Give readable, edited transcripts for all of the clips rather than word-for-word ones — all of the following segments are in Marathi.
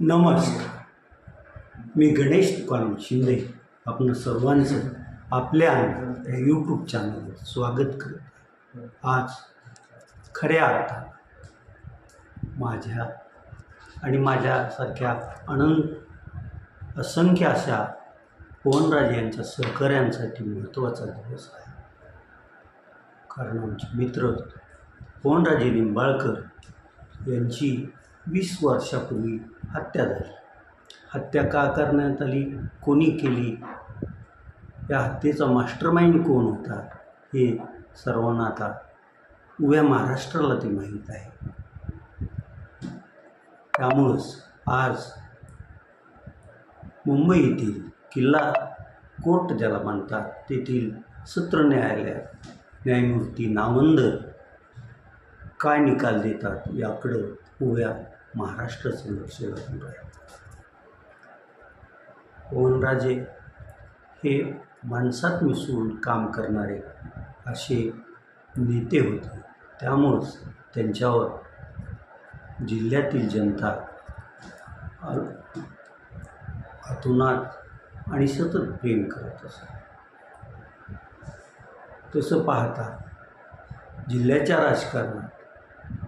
नमस्कार. मी गणेश तुकाराम शिंदे आपण सर्वांचं आपल्या यूट्यूब चॅनलवर स्वागत करत आहे. आज खऱ्या अर्थानं माझ्या आणि माझ्यासारख्या असंख्य अशा पवनराजे यांच्या सहकाऱ्यांसाठी महत्त्वाचा दिवस आहे. कारण आमचे मित्र पवनराजे निंबाळकर यांची 20 वर्षापूर्वी हत्या झाली. हत्या का करण्यात आली, कोणी केली, या हत्येचा मास्टरमाइंड कोण होता हे सर्वांना आता उभ्या महाराष्ट्राला ते माहीत आहे. त्यामुळंच आज मुंबई येथील किल्ला कोर्ट ज्याला म्हणतात तेथील सत्र न्यायालयात न्यायमूर्ती नावंदर काय निकाल देतात याकडं उभ्या महाराष्ट्राचं लक्ष लागून आहे. पवनराजे हे माणसात मिसळून काम करणारे असे नेते होते. त्यामुळंच त्यांच्यावर जिल्ह्यातील जनता अतोनात आणि सतत प्रेम करत असते. तसं पाहता जिल्ह्याच्या राजकारणात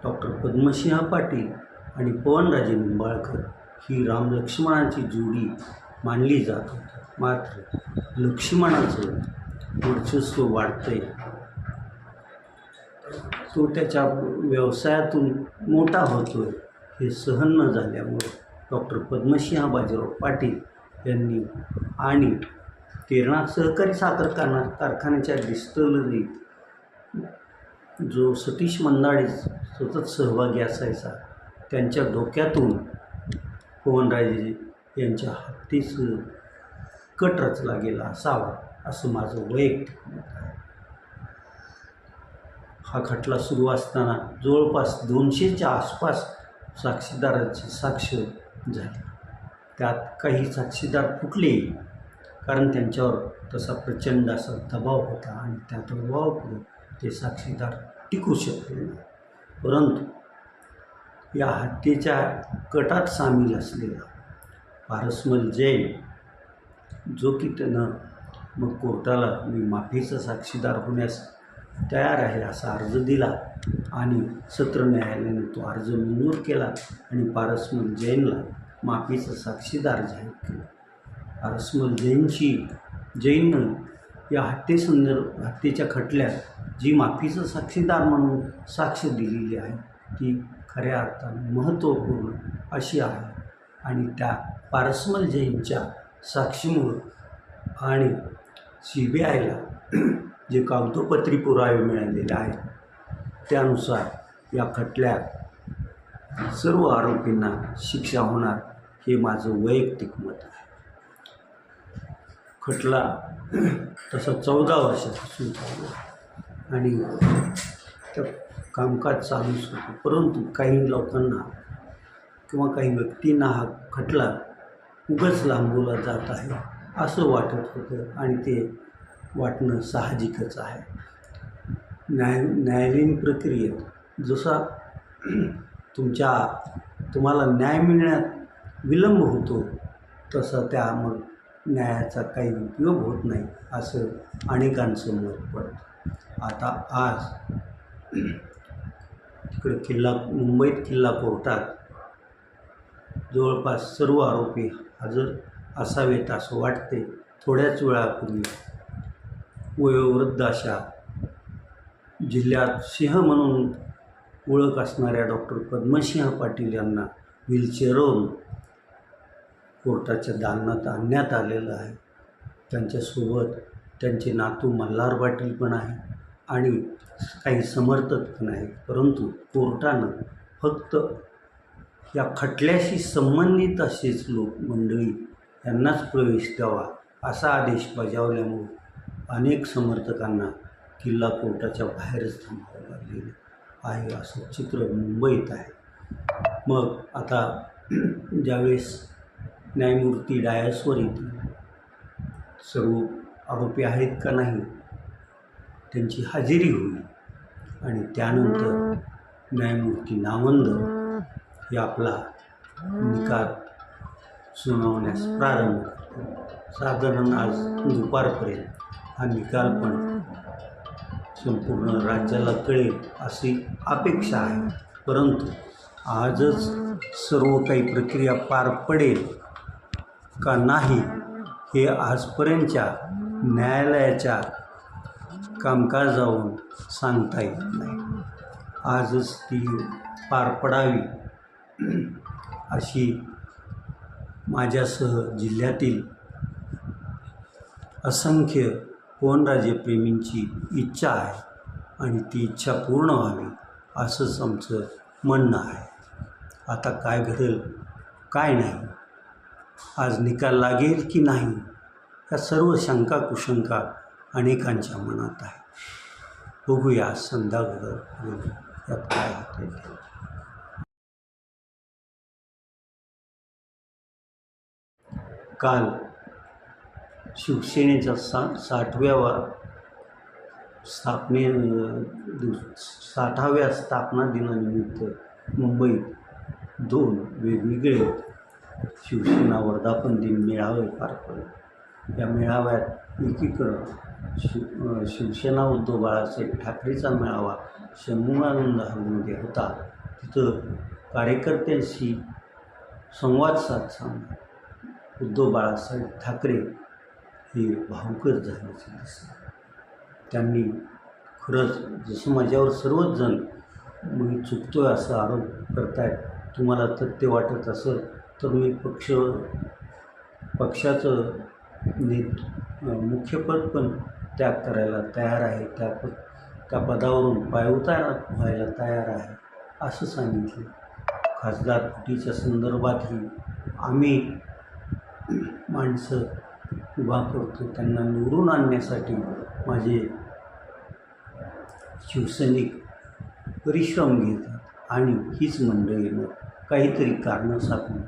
डॉक्टर पद्मसिंह पाटील आणि पवनराजे निंबाळकर ही रामलक्ष्मणांची जोडी मानली जात होती. मात्र लक्ष्मणाचं वर्चस्व वाढतंय, तो त्याच्या व्यवसायातून मोठा होतोय हे सहन न झाल्यामुळे डॉक्टर पद्मसिंह बाजीराव पाटील यांनी आणि तेरणा सहकारी साखर कारखान्याच्या डिस्टलरीत जो सतीश मंदाडे सतत सहभागी असायचा, त्यांच्या डोक्यातून पवनराजे यांच्या हत्येचं कट रचला गेला असावा असं माझं वैयक्तिक मत आहे. हा खटला सुरू असताना जवळपास 200च्या आसपास साक्षीदारांची साक्ष झाली. त्यात काही साक्षीदार फुटले कारण त्यांच्यावर तसा प्रचंड असा दबाव होता आणि त्या दबावापुढे ते साक्षीदार टिकू शकले नाही. परंतु या हत्येच्या कटात सामील असलेला पारसमल जैन जो की त्यानं मग कोर्टाला मी माफीचा साक्षीदार होण्यास तयार आहे असा अर्ज दिला आणि सत्र न्यायालयाने तो अर्ज मंजूर केला आणि पारसमल जैनला माफीचा साक्षीदार जाहीर केला. पारसमल जैननं या हत्येच्या खटल्यात जी माफीचं साक्षीदार म्हणून साक्ष दिलेली आहे ती खऱ्या अर्थानं महत्त्वपूर्ण अशी आहे आणि त्या पारसमल जैनच्या साक्षीमुळं आणि CBIला जे कागदोपत्री पुरावे मिळालेले आहेत त्यानुसार या खटल्यात सर्व आरोपींना शिक्षा होणार हे माझं वैयक्तिक मत आहे. खटला तसा 14 वर्षापासून चालू आहे आणि त्या कामकाज चालूच होतं. परंतु काही लोकांना किंवा काही व्यक्तींना हा खटला उगाच लांबवला जात आहे असं वाटत होतं आणि ते वाटणं साहजिकच आहे. न्यायालयीन प्रक्रियेत जसा तुम्हाला न्याय मिळण्यात विलंब होतो तसा त्या मग न्यायाचा काही उपयोग होत नाही असं अनेकांचं मत पडतं. आता आज तिकडे मुंबईत किल्ला कोर्टात जवळपास सर्व आरोपी हजर असावेत असं वाटते. थोड्याच वेळापूर्वी वयोवृद्ध अशा जिल्ह्यात सिंह म्हणून ओळख असणाऱ्या डॉक्टर पद्मसिंह पाटील यांना व्हीलचेअरवरून कोर्टाच्या दालनात आणण्यात आलेलं आहे. त्यांच्यासोबत त्यांचे नातू मल्हार पाटील पण आहे आणि काही समर्थक पण आहेत. परंतु कोर्टानं फक्त या खटल्याशी संबंधित असेच मंडळी यांनाच प्रवेश द्यावा असा आदेश बजावल्यामुळे अनेक समर्थकांना किल्ला कोर्टाच्या बाहेरच थांबावं लागलेलं आहे असं चित्र मुंबईत आहे. मग आता ज्यावेळेस न्यायमूर्ती डायसवर येतील, सर्व आरोपी आहेत का नाही त्यांची हजेरी होईल आणि त्यानंतर न्यायमूर्ती नावंदर हे आपला निकाल सुनावण्यास प्रारंभ करतो. साधारण आज दुपारपर्यंत हा निकाल पण संपूर्ण राज्याला कळेल अशी अपेक्षा आहे. परंतु आजच सर्व काही प्रक्रिया पार पडेल का नाही हे आजपर्यंतच्या न्यायालयाच्या कामकाजावरून सांगता येत नाही. आजच ती पार पडावी अशी माझ्यासह जिल्ह्यातील असंख्य पवनराजेप्रेमींची इच्छा आहे आणि ती इच्छा पूर्ण व्हावी असंच आमचं म्हणणं आहे. आता काय घडेल काय नाही, आज निकाल लागेल की नाही, या सर्व शंका कुशंका अनेकांच्या मनात आहे. बघूया संध्याकाळ यात काय होते. काल शिवसेनेच्या 60व्या स्थापना दिनानिमित्त मुंबईत 2 वेगवेगळे शिवसेना वर्धापन दिन मेळावे पार पडले. या मेळाव्यात एकीकडं शिवसेना उद्धव बाळासाहेब ठाकरेचा मेळावा षण्मुगानंद हॉलमध्ये होता. तिथं कार्यकर्त्यांशी संवाद साधताना उद्धव बाळासाहेब ठाकरे हे भावुकच झाल्याचे दिसले. त्यांनी खरंच जसं माझ्यावर सर्वच जण मी चुकतोय असा आरोप करतायत, तुम्हाला तथ्य वाटत असेल तर मी पक्षाचं मुख्यपद पण त्याग करायला तयार आहे, त्या पदावरून पायउतार व्हायला तयार आहे असं सांगितले. खासदार फुटीच्या संदर्भातही आम्ही माणसं उभा करतो, त्यांना निवडून आणण्यासाठी माझे शिवसैनिक परिश्रम घेतात आणि हीच मंडळी मग काहीतरी कारणं साधून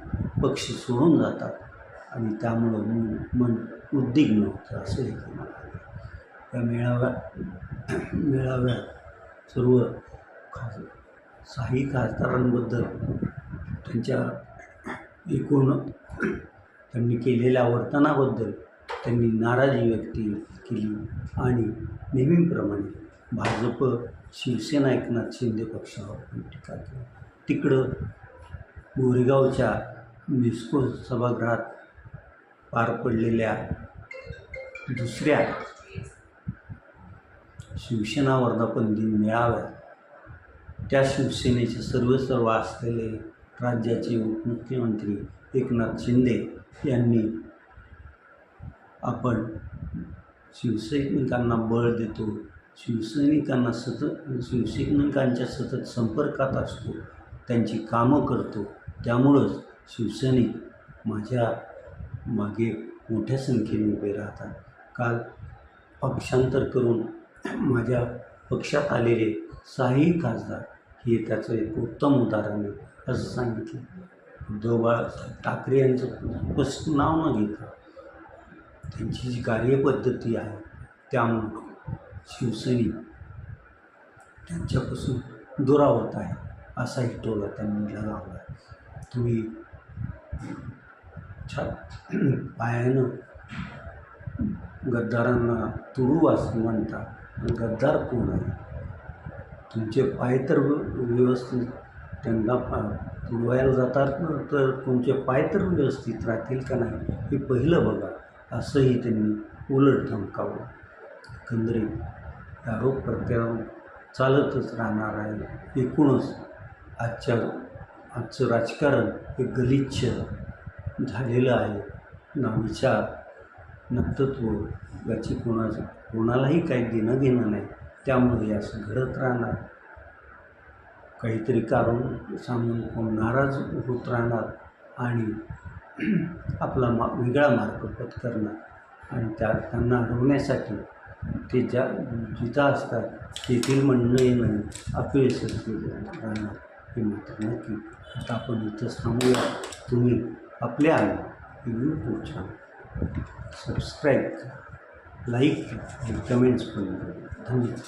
पक्ष सोडून जातात आणि त्यामुळं मन उद्विग्न होतं असं हे म्हणाले. या मेळाव्यात सर्व काही खासदारांबद्दल त्यांच्या एकूण त्यांनी केलेल्या वर्तनाबद्दल त्यांनी नाराजी व्यक्त केली आणि नेहमीप्रमाणे भाजप शिवसेना एकनाथ शिंदे पक्षावर पण टीका केली. तिकडं गोरेगावच्या मिस्को सभागृहात पार पडलेल्या दुसऱ्या शिवसेना वर्धापन दिन मेळाव्यात त्या शिवसेनेचे सर्व असलेले राज्याचे उपमुख्यमंत्री एकनाथ शिंदे यांनी आपण शिवसैनिकांना बळ देतो, शिवसैनिकांच्या सतत संपर्कात असतो, त्यांची कामं करतो, त्यामुळंच शिवसैनिक माझ्या मागे मोठ्या संख्येने उभे राहतात. काल पक्षांतर करून माझ्या पक्षात आलेले 6ही खासदार हे त्याचं एक उत्तम उदाहरण आहे असं सांगितलं. उद्धव बाळासाहेब ठाकरे यांचं स्पष्ट नाव न घेता त्यांची जी कार्यपद्धती आहे त्यामुळे शिवसैनिक त्यांच्यापासून दुरावत आहे असाही टोला त्यांनी लगावला. तुम्ही पायानं गद्दारांना तुडू असं म्हणता, गद्दार कोण आहे? तुमचे पाय तर व्यवस्थित त्यांना तुडवायला जातात ना, तर तुमचे पाय तर व्यवस्थित राहतील का नाही हे पहिलं बघा असंही त्यांनी उलट धमकावलं. एकंदरीत आरोप प्रत्यारोप चालतच राहणार आहे. एकूणच आजचं राजकारण हे गलिच्छ झालेलं आहे. ना विचार ना तत्त्व याची कोणालाही काही देणं घेणं नाही. त्यामुळे असं घडत राहणार, काहीतरी कारण सांगून कोण नाराज होत राहणार आणि आपला वेगळा मार्ग पत्करणार आणि त्यांना अडवण्यासाठी ते जिथं असतात तेथील म्हणणं अपयशच राहणार हे मात्र नक्की. आता आपण इथंच थांबूया. तुम्ही आपल्या यूट्यूब चॅनल सबस्क्राईब करा, लाईक आणि कमेंट्स पण करा. धन्यवाद.